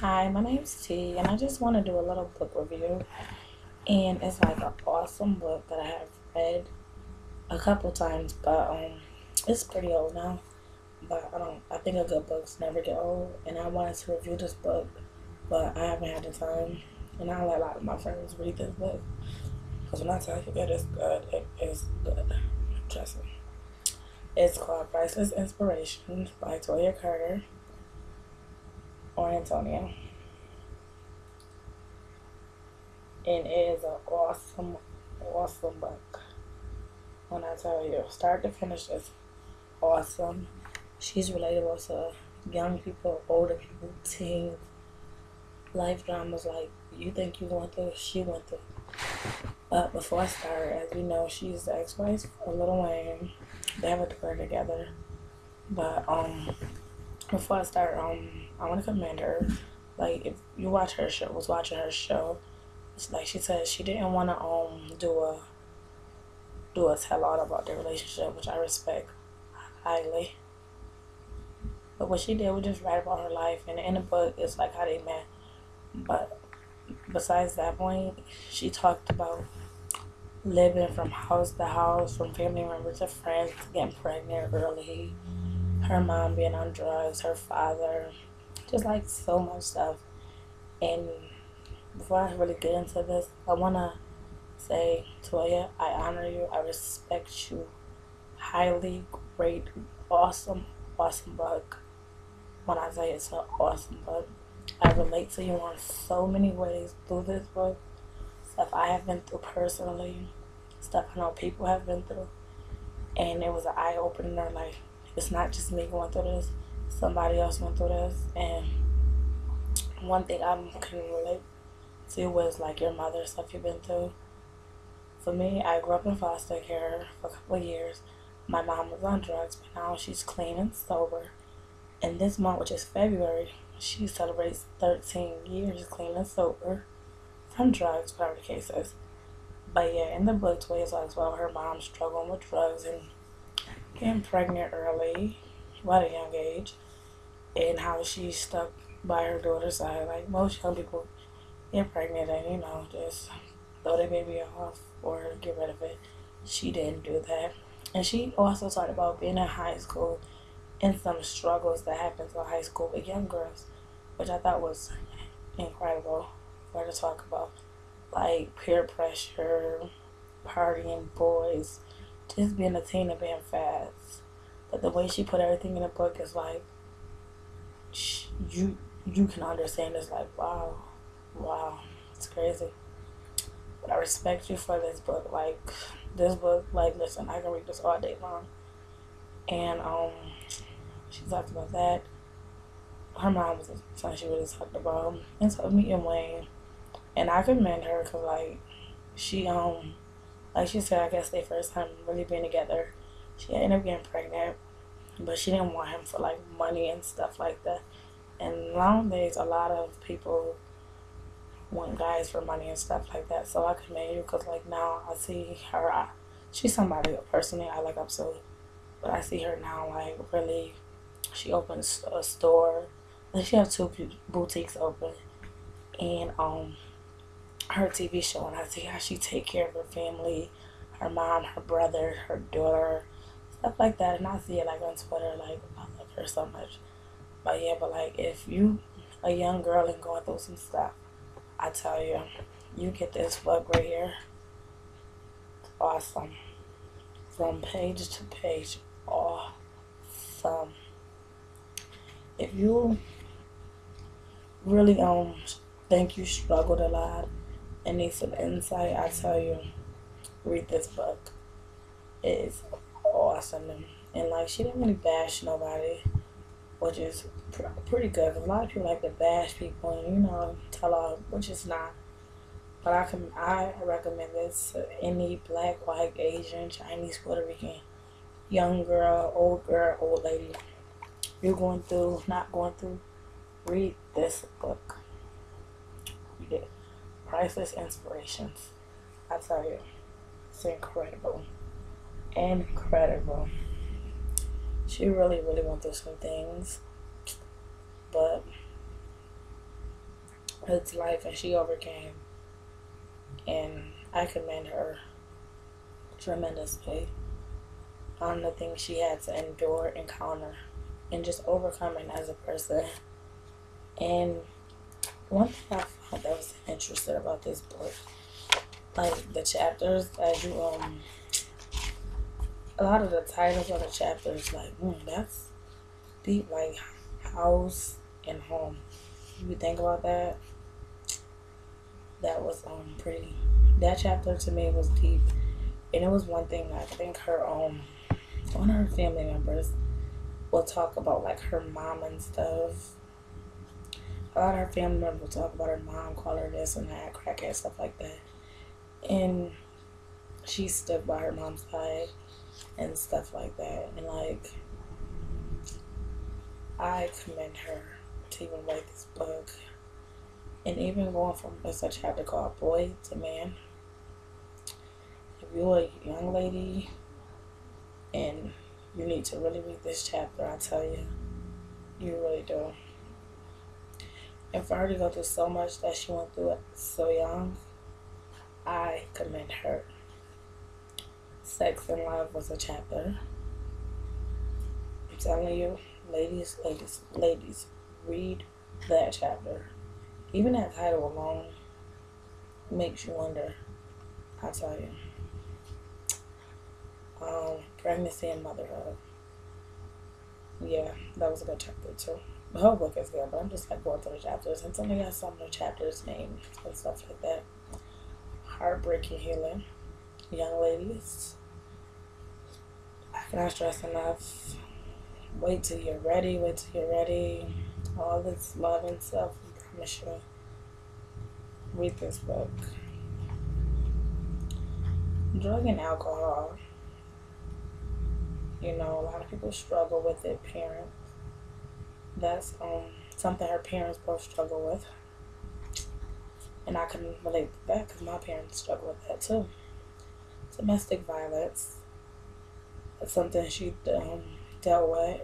Hi, my name's T, and I just want to do a little book review. And it's like an awesome book that I have read a couple times, but it's pretty old now. But I don't. I think a good books never get old, and I wanted to review this book, but I haven't had the time. And I let a lot of my friends read this book because when I tell you it is good, it is good. Trust me. It's called Priceless Inspirations by Toya Carter or Antonia, and it is an awesome book. When I tell you, start to finish, is awesome. She's relatable to young people, older people, teens, life dramas like you think you went through, she went through. But before I start, as we know, she's the ex-wife of Lil Wayne. They have a daughter together. But before I start, I want to commend her. Like if you watch her show, was watching her show, it's like she said she didn't want to do a tell all about their relationship, which I respect highly. But what she did was just write about her life, and in the book, it's like how they met. But besides that point, she talked about living from house to house, from family members to friends, getting pregnant early, her mom being on drugs, her father, just like so much stuff. And before I really get into this, I wanna say, Toya, I honor you, I respect you highly, great, awesome book. When I say it's an awesome book, I relate to you on so many ways through this book. Stuff I have been through personally, stuff I know people have been through, and it was an eye opener. Like it's not just me going through this; somebody else went through this. And one thing I can relate to was like your mother, stuff you've been through. For me, I grew up in foster care for a couple of years. My mom was on drugs, but now she's clean and sober. And this month, which is February, she celebrates 13 years clean and sober from drugs, whatever the case is. But yeah, in the book, Toya talks about her mom struggling with drugs and getting pregnant early, at a young age, and how she's stuck by her daughter's side. Like most young people get pregnant and, just throw their baby off or get rid of it. She didn't do that. And she also talked about being in high school and some struggles that happens in high school with young girls, which I thought was incredible for her to talk about. Like peer pressure, partying, boys, just being a teen and being fast. But the way she put everything in the book is like, you can understand. It's like, wow, it's crazy. But I respect you for this book. Like this book, like listen, I can read this all day long. And she talked about that. Her mom was something she really talked about. And so meeting Wayne, and I commend her because she like she said, I guess their first time really being together, she ended up getting pregnant, but she didn't want him for like money and stuff like that. And nowadays, a lot of people want guys for money and stuff like that. So I commend you because like now I see her. She's somebody personally I like up to, but I see her now like really. She opens a store. Like she has two boutiques open, and her TV show, and I see how she take care of her family, her mom, her brother, her daughter, stuff like that. And I see it like on Twitter, like I love her so much. But yeah, but like if you a young girl and going through some stuff, I tell you, you get this book right here. It's awesome. From page to page. Awesome. If you really think you struggled a lot and need some insight, I tell you, read this book. It is awesome. And like she didn't really bash nobody, which is pretty good. 'Cause a lot of people like to bash people and tell all, which is not. But I recommend this to any black, white, Asian, Chinese, Puerto Rican, young girl, old lady. You're going through, not going through. Read this book. Read it. Priceless Inspirations. I tell you, it's incredible. Incredible. She really went through some things, but It's life, and she overcame. And I commend her tremendously on the things she had to endure, encounter, and just overcoming as a person. And one thing I found that was interesting about this book, like the chapters, as you a lot of the titles of the chapters, like that's deep, like house and home. You think about that? That was pretty. That chapter to me was deep, and it was one thing I think her one of her family members will talk about, like her mom and stuff. A lot of her family members will talk about her mom, call her this and that, crackhead, stuff like that, and she stood by her mom's side and stuff like that. And like, I commend her to even write this book, and even going from, it's a chapter called Boy to Man. If you're a young lady and you need to really read this chapter, I tell you, you really do. And for her to go through so much that she went through it so young, I commend her. Sex and Love was a chapter. I'm telling you, ladies, read that chapter. Even that title alone makes you wonder, I tell you. Pregnancy and Motherhood. Yeah, that was a good chapter too. The whole book is good, but I'm just like going through the chapters and telling you some of the chapters names and stuff like that. Heartbreaking Healing. Young ladies, I cannot stress enough. Wait till you're ready. Wait till you're ready. All this love and stuff. I promise you. Read this book. Drug and alcohol. You know, a lot of people struggle with it. Parents. That's something her parents both struggle with, and I can relate to that because my parents struggle with that too. Domestic violence. That's something she dealt with.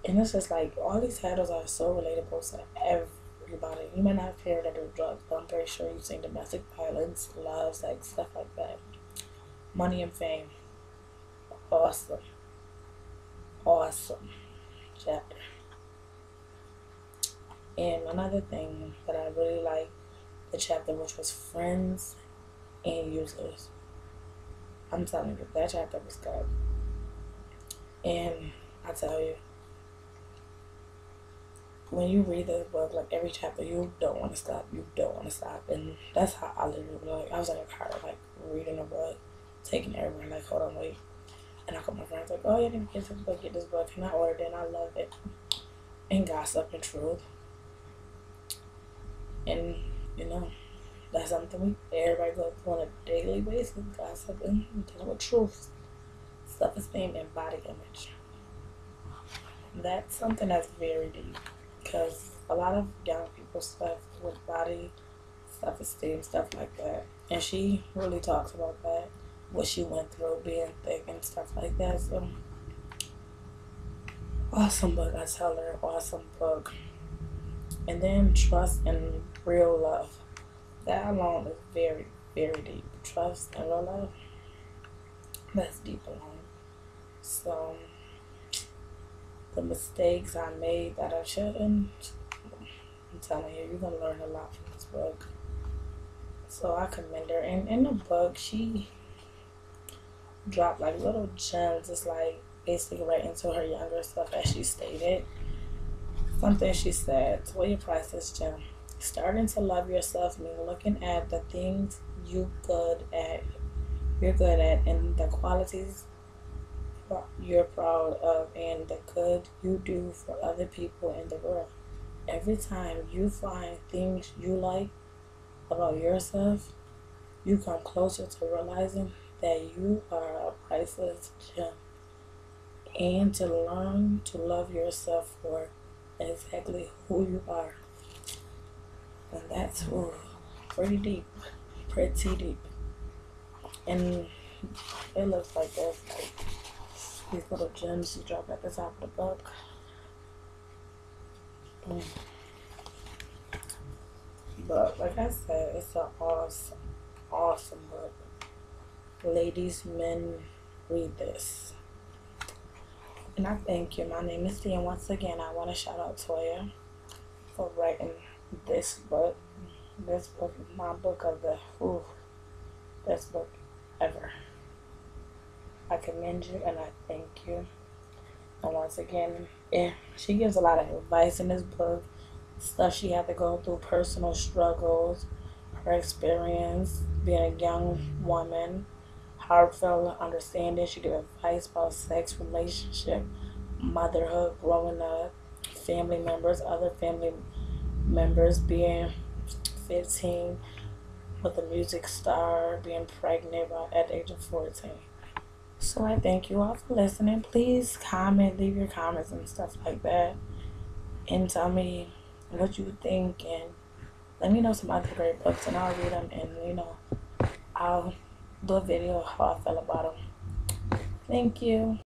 And it's just like, all these titles are so relatable to everybody. You might not have heard that do drugs, but I'm very sure you've seen domestic violence, love, sex, stuff like that. Money and Fame. Awesome. Awesome chapter. And another thing that I really liked, the chapter which was Friends and Users. I'm telling you, that chapter was good. And I tell you, when you read this book, like every chapter, you don't want to stop. You don't want to stop. And that's how I literally, like, I was in a car, like, reading a book, taking it everywhere, like, hold on, wait. And I called my friends, like, oh, you didn't get this book. And I ordered it, and I loved it. And Gossip and Truth. And, you know, that's something everybody goes through on a daily basis. Gossip and dealing with truth. Self-esteem and body image. That's something that's very deep, because a lot of young people stuff with body, self-esteem, stuff like that. And she really talks about that, what she went through being thick and stuff like that. So, awesome book, I tell her, awesome book. And then Trust and Real Love. That alone is very, very deep. Trust and real love, that's deep alone. So, the mistakes I made that I shouldn't, I'm telling you, you're going to learn a lot from this book. So I commend her. And in the book, she dropped like little gems. It's like basically right into her younger stuff, as she stated. Something she said, Toya Priceless gem. Starting to love yourself means looking at the things you're good at, and the qualities you're proud of, and the good you do for other people in the world. Every time you find things you like about yourself, you come closer to realizing that you are a priceless gem, and to learn to love yourself for exactly who you are. And that's pretty deep. Pretty deep. And it looks like there's like these little gems she dropped at the top of the book. But like I said, it's an awesome, awesome book. Ladies, men, read this. And I thank you. My name is Tia, and once again, I want to shout out Toya for writing this book. This book is my book of the best book ever. I commend you and I thank you. And once again, she gives a lot of advice in this book. Stuff she had to go through, personal struggles, her experience being a young woman, heartfelt understanding. She gives advice about sex, relationship, motherhood, growing up, family members, other family members, being 15 with a music star, being pregnant at the age of 14. So I thank you all for listening. Please comment, leave your comments and stuff like that, and tell me what you think, and let me know some other great books, and I'll read them, and I'll do a video how I feel about them. Thank you.